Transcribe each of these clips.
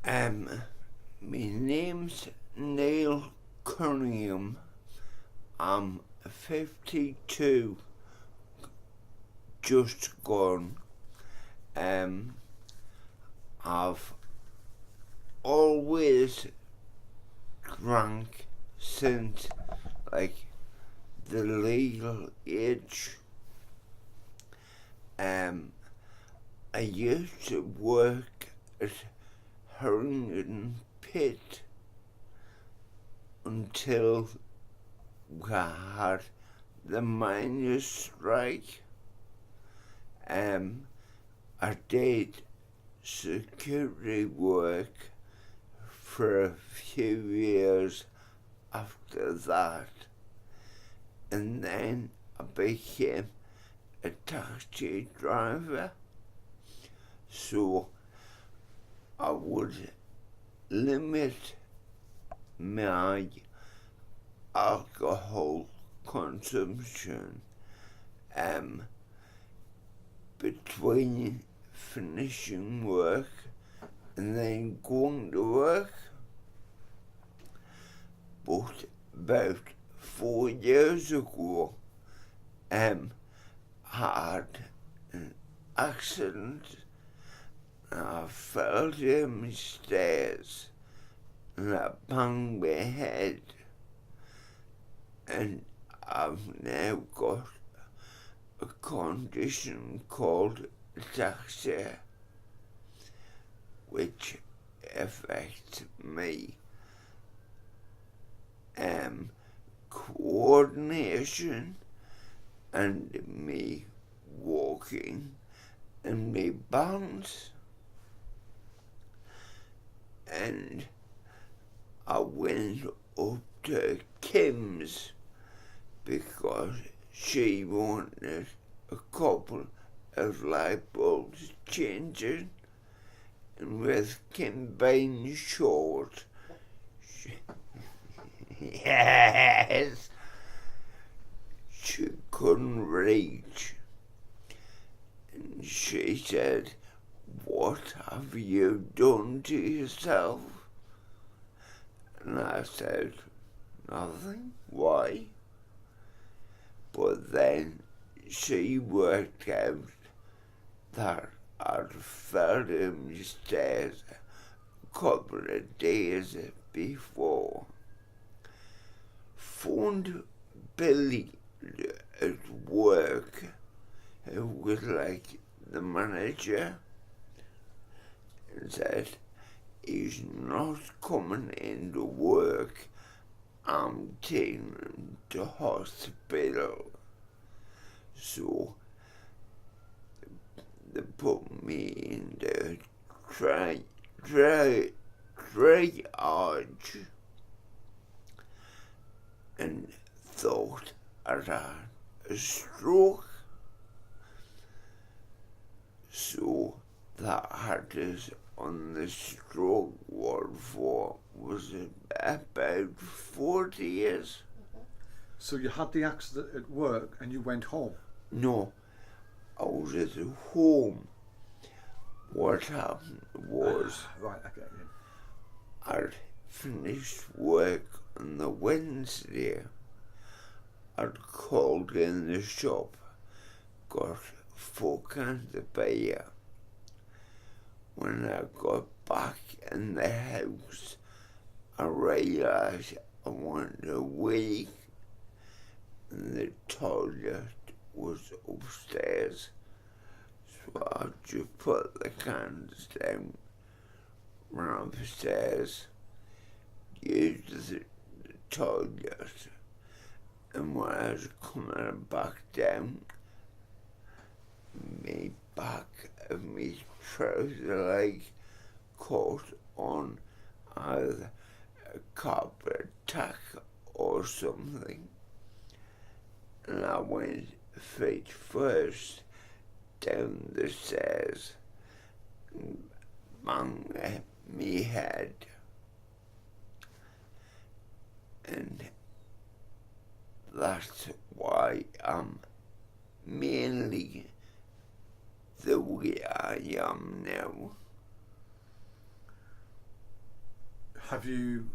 My name's Neal. I'm 52, just gone. I've always drank since like the legal age. I used to work at rending pit until we had the miners' strike. I did security work for a few years after that, and then I became a taxi driver, so I would limit my alcohol consumption between finishing work and then going to work. But about 4 years ago, I had an accident and I fell down the stairs and I banged my head, and I've now got a condition called ataxia, which affects me coordination and me walking and me balance. And I went up to Kim's because she wanted a couple of light bulbs changing, and with Kim being short, yes, she couldn't reach. And she said, "What have you done to yourself?" And I said, "Nothing. Why?" But then she worked out that I'd fell down the stairs a couple of days before. Phoned Billy at work, who was like the manager, and said, "He's not coming into work. I'm taking him to hospital." So they put me in the triage and thought I'd had a stroke. So that had us on the stroke ward for was about 40 years. So you had the accident at work and you went home? No, I was at home. What happened was right, I get you. I'd finished work on the Wednesday. I'd called in the shop, got $4 of beer. When I got back in the house, I realised I wanted a wee, and the toilet was upstairs. So I just put the cans down, ran upstairs, used the toilet, and when I was coming back down, my back of my trouser leg caught on either a carpet tack or something, and I went feet first down the stairs and banged me head. And that's why I'm mainly the way I am now. Have you?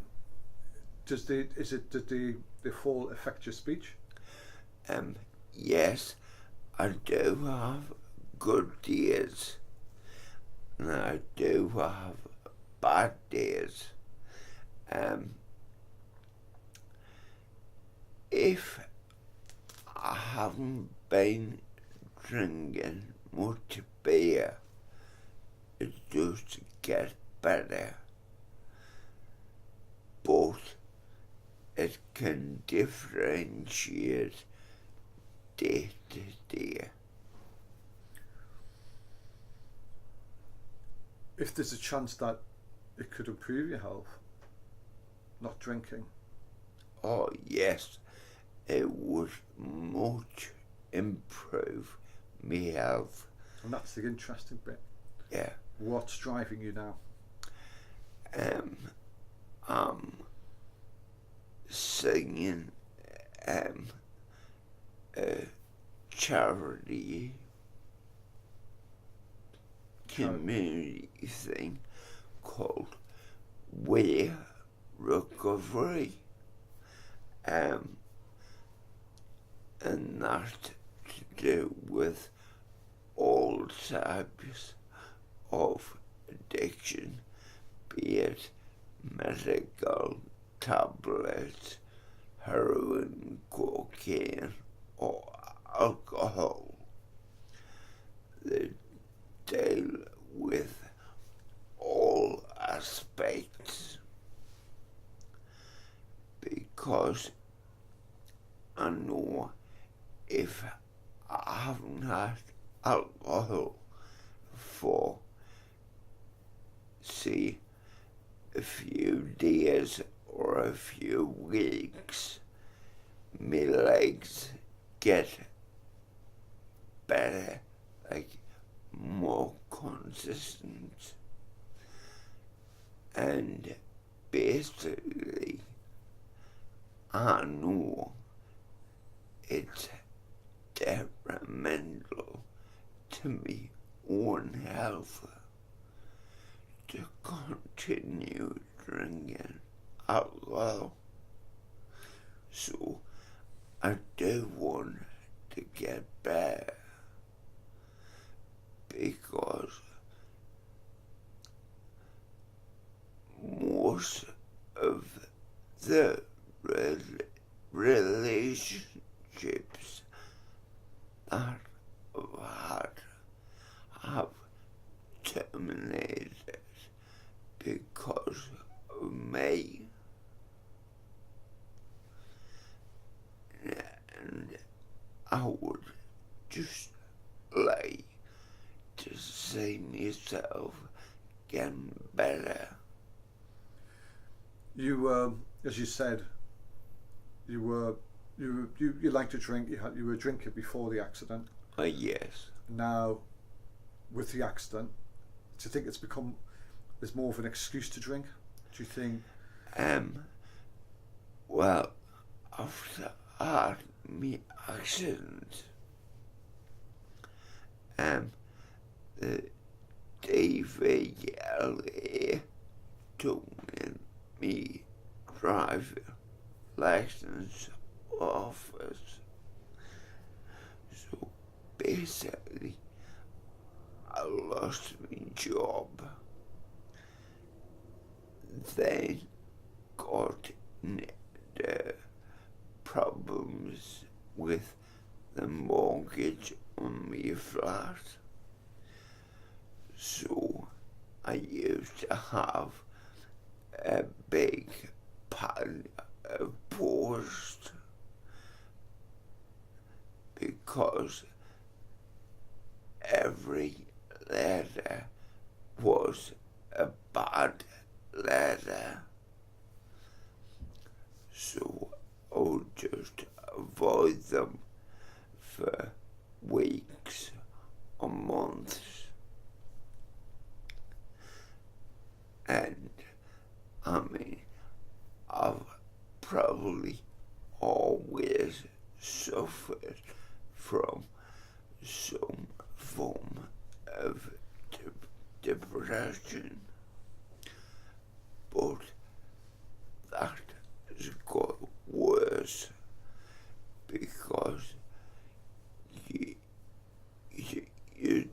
Did the fall affect your speech? Yes, I do have good days, and I do have bad days. If I haven't been drinking much beer, it just gets better. But it can differentiate day to day. If there's a chance that it could improve your health, not drinking. Oh yes, it would much improve me health. And that's the interesting bit. Yeah. What's driving you now? I'm singing a charity community thing called We're Recovery. And that's to do with all types of addiction, be it medical, tablets, heroin, cocaine, or alcohol. They deal with all aspects, because I know if I haven't had alcohol for, say, a few days or a few weeks, my legs get better, like more consistent, and basically I know it's detrimental to me own health to continue drinking alcohol. So I do want to get better, because most of the relationships that I've had have terminated because of me. And I would just like to see myself getting better. You, as you said, you like to drink. You were a drinker before the accident. Yes. Now, with the accident, do you think there's more of an excuse to drink? Do you think? Well, after I had my accident, the DVLA took me driver license office. So basically, I lost my job. Then got the problems with the mortgage on my flat. So I used to have a big pile of post, because every letter was a bad letter. So I would just avoid them for weeks or months. And I mean, I've probably always suffered from some form of depression, but got worse because you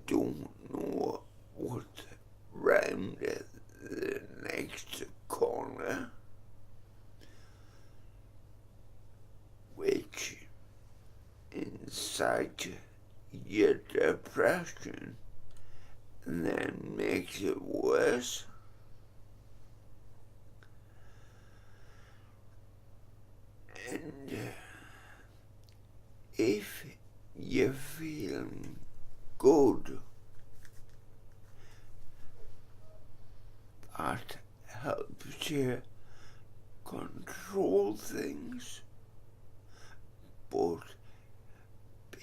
don't know what's round the next corner, which incites your depression and then makes it worse. And if you're feeling good, that helps you control things. But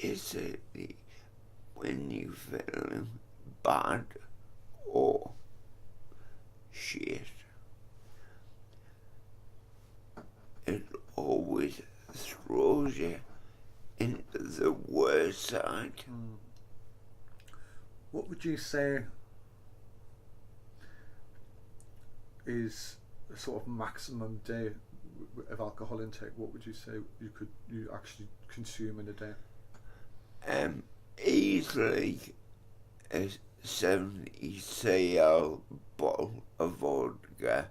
basically, when you're feeling bad or shit, it always throws you into the worst side. What would you say is a sort of maximum day of alcohol intake? What would you say you actually consume in a day? Easily a 70 cl bottle of vodka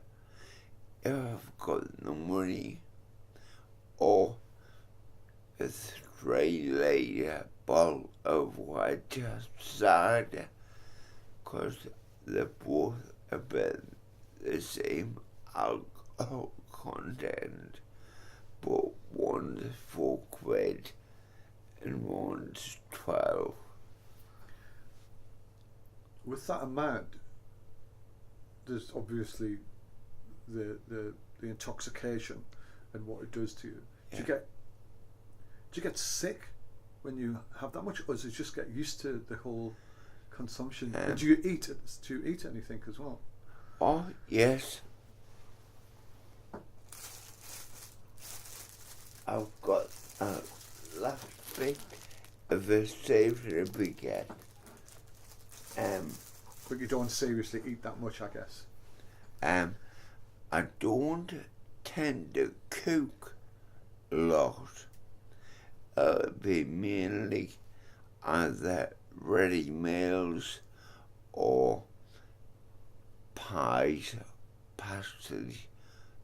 if I've got the money, or a 3-litre bottle of white cider, because they're both about the same alcohol content, but one's £4 and one's 12. With that amount, there's obviously the intoxication and what it does to you. Yeah. Do you get sick when you have that much, or does it just get used to the whole consumption? And do you eat anything as well? Oh yes, I've got a last bit of a savoury baguette. But you don't seriously eat that much, I guess. I don't tend to cook a lot. It'll be mainly either ready meals or pies, pasties,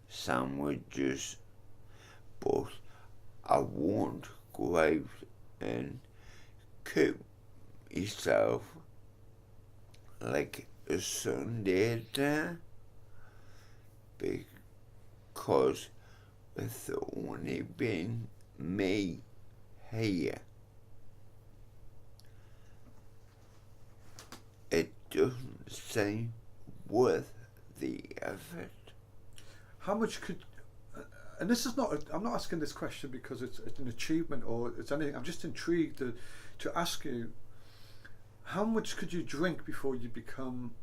sandwiches, but I won't go out and cook myself like a Sunday dinner, because with only being me here, it doesn't seem worth the effort. How much could, and this is not, I'm not asking this question because it's an achievement or it's anything, I'm just intrigued to ask you, how much could you drink before you become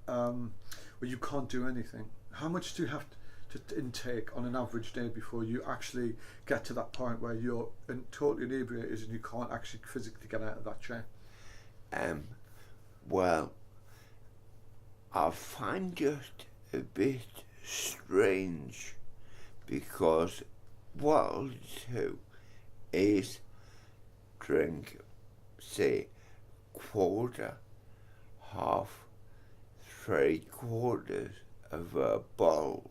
where you can't do anything? How much do you have to intake on an average day before you actually get to that point where you're totally inebriated and you can't actually physically get out of that chair? Well, I find it a bit strange because what I'll do is drink, say, quarter, half, 3/4 of a bottle,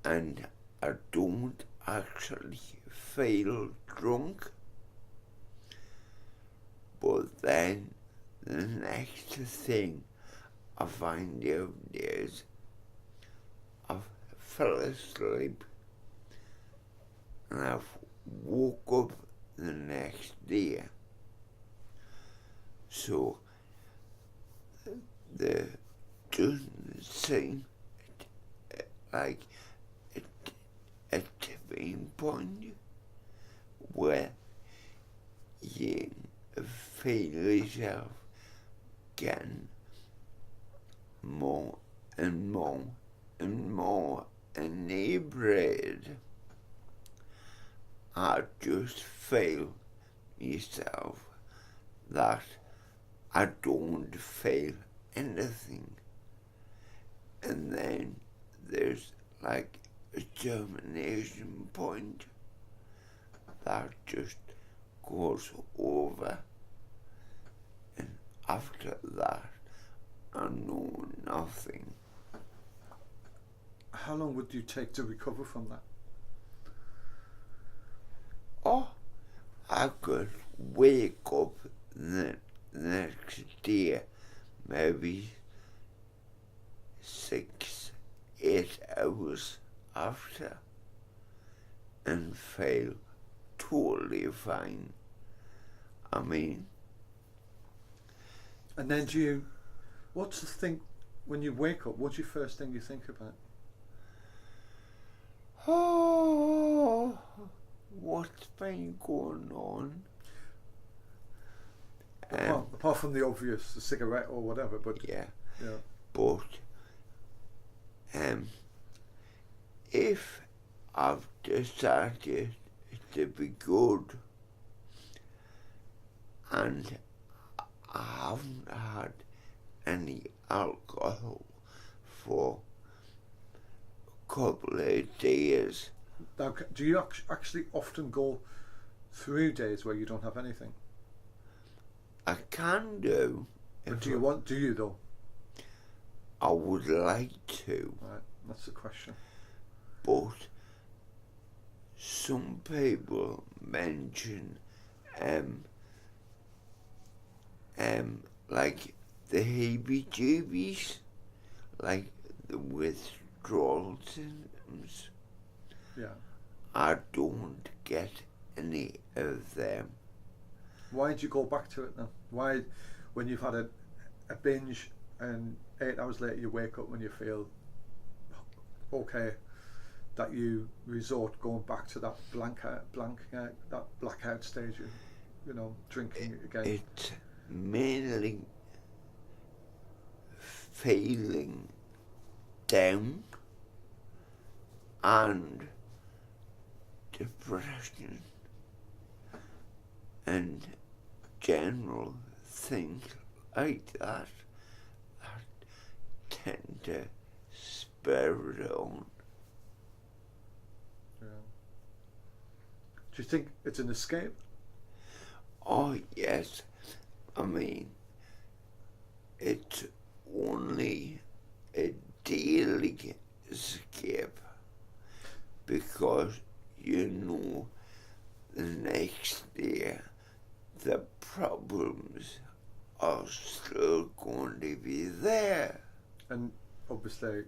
and I don't actually feel drunk. But then the next thing I find out is I fell asleep and I've woke up the next day. So there doesn't seem like a tipping point where you feel yourself getting more and more and more inebriated. I just feel myself that I don't feel anything, and then there's like a termination point that just goes over, and after that I know nothing. How long would you take to recover from that? Oh, I could wake up the next day, maybe 6-8 hours after, and feel totally fine. I mean, and then what's the thing when you wake up? What's your first thing you think about? oh, what's been going on? Apart from the obvious, the cigarette or whatever, but yeah. Yeah. But if I've decided to be good and I haven't had any alcohol for a couple of days. Now, do you actually often go through days where you don't have anything? I can do. But do you though? I would like to. Right, that's the question. But some people mention like the heebie-jeebies, like the withdrawal symptoms. Yeah. I don't get any of them. Why did you go back to it then? Why, when you've had a binge and 8 hours later you wake up when you feel okay, that you resort going back to that that blackout stage of, drinking again? It's mainly feeling down and depression and general things like that tend to spur it on. Yeah. Do you think it's an escape? Oh yes, I mean, it's only a daily escape because the next day the problems are still going to be there. And obviously,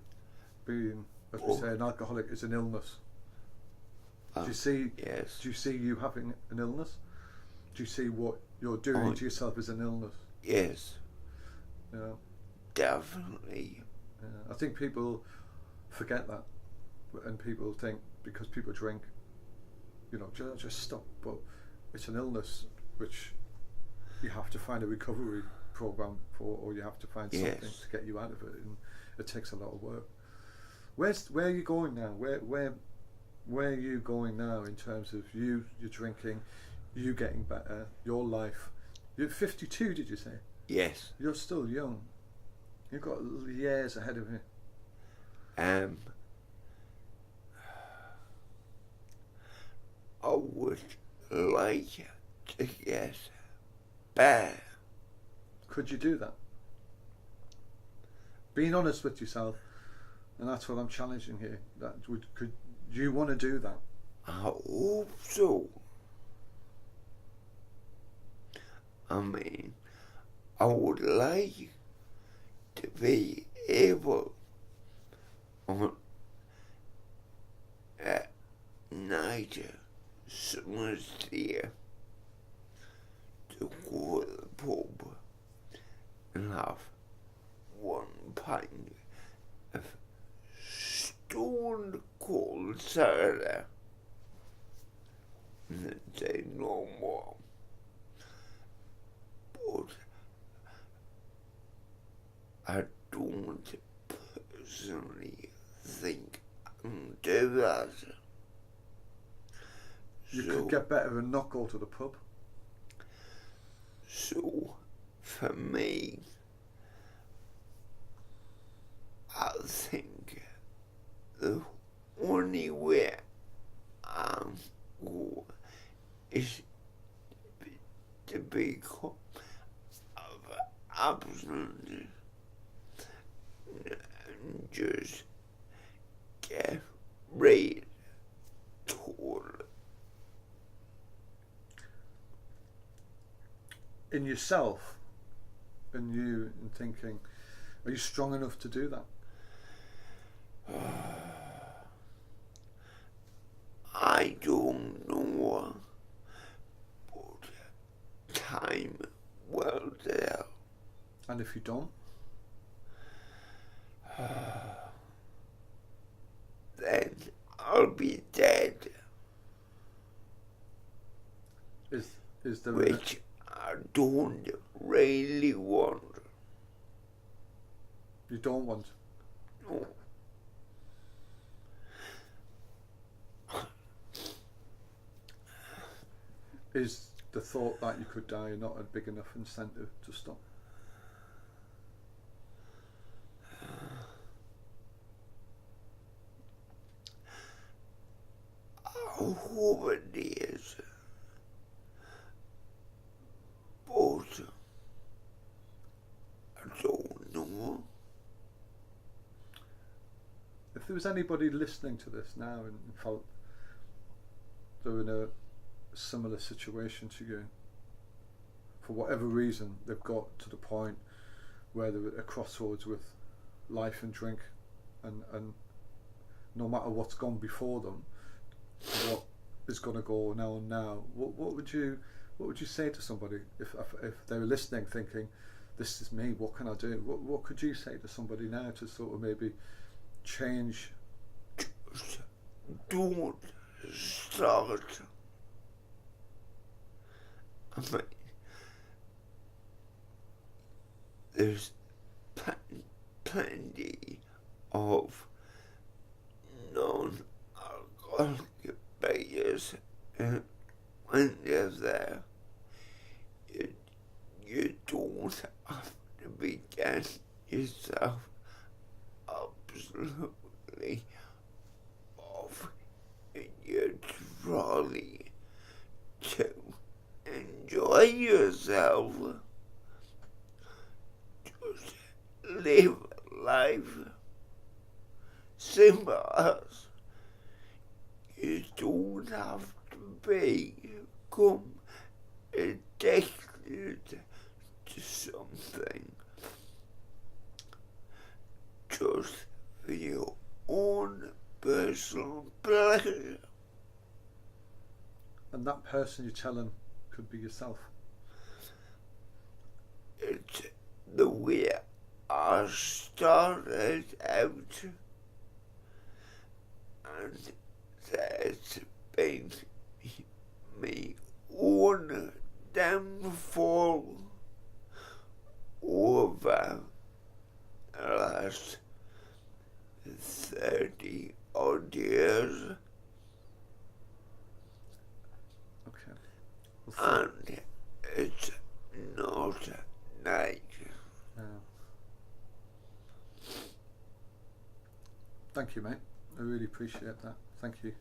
being, as we say, an alcoholic is an illness. Do you see? Yes. Do you see you having an illness? Do you see what you're doing to yourself as an illness? Yes. Yeah. Definitely. I think people forget that, and people think because people drink, just stop. But it's an illness which you have to find a recovery program for, or you have to find something to get you out of it, and it takes a lot of work. Where are you going now? Where are you going now in terms of your drinking, you getting better, your life? You're 52, did you say? Yes. You're still young. You've got years ahead of you. I would like to get better. Could you do that? Being honest with yourself, and that's what I'm challenging here. Could you want to do that? I hope so. I mean, I would like to be able on a night summer's day to go to the pub and have 1 pint of stone cold cider and then say no more. But I don't personally think I can do that. You could get better and not go to the pub. So, for me, I think absent and just get right toward in yourself, and you, and thinking, are you strong enough to do that? I don't know, but time will tell. And if you don't, then I'll be dead. is there Which I don't really want. you don't want? No. Is the thought that you could die not a big enough incentive to stop? I hope it is. But I don't know. If there was anybody listening to this now and felt they were in a similar situation to you, for whatever reason they've got to the point where they're at a crossroads with life and drink, and no matter what's gone before them, what is going to go now, what would you say to somebody if they were listening thinking, this is me, what can I do? What could you say to somebody now to sort of maybe change? Just don't start. I mean, there's plenty of non-alcoholic beers, and when they're there, you don't have to begin yourself absolutely off in your trolley to enjoy yourself. Just live life. Simple as. You don't have to become addicted to something just for your own personal pleasure. And that person you're telling could be yourself. It's the way I started out, and that's been my own downfall over the last 30 odd years. Okay. And it's not nice. Yeah. Thank you, mate. I really appreciate that. Thank you.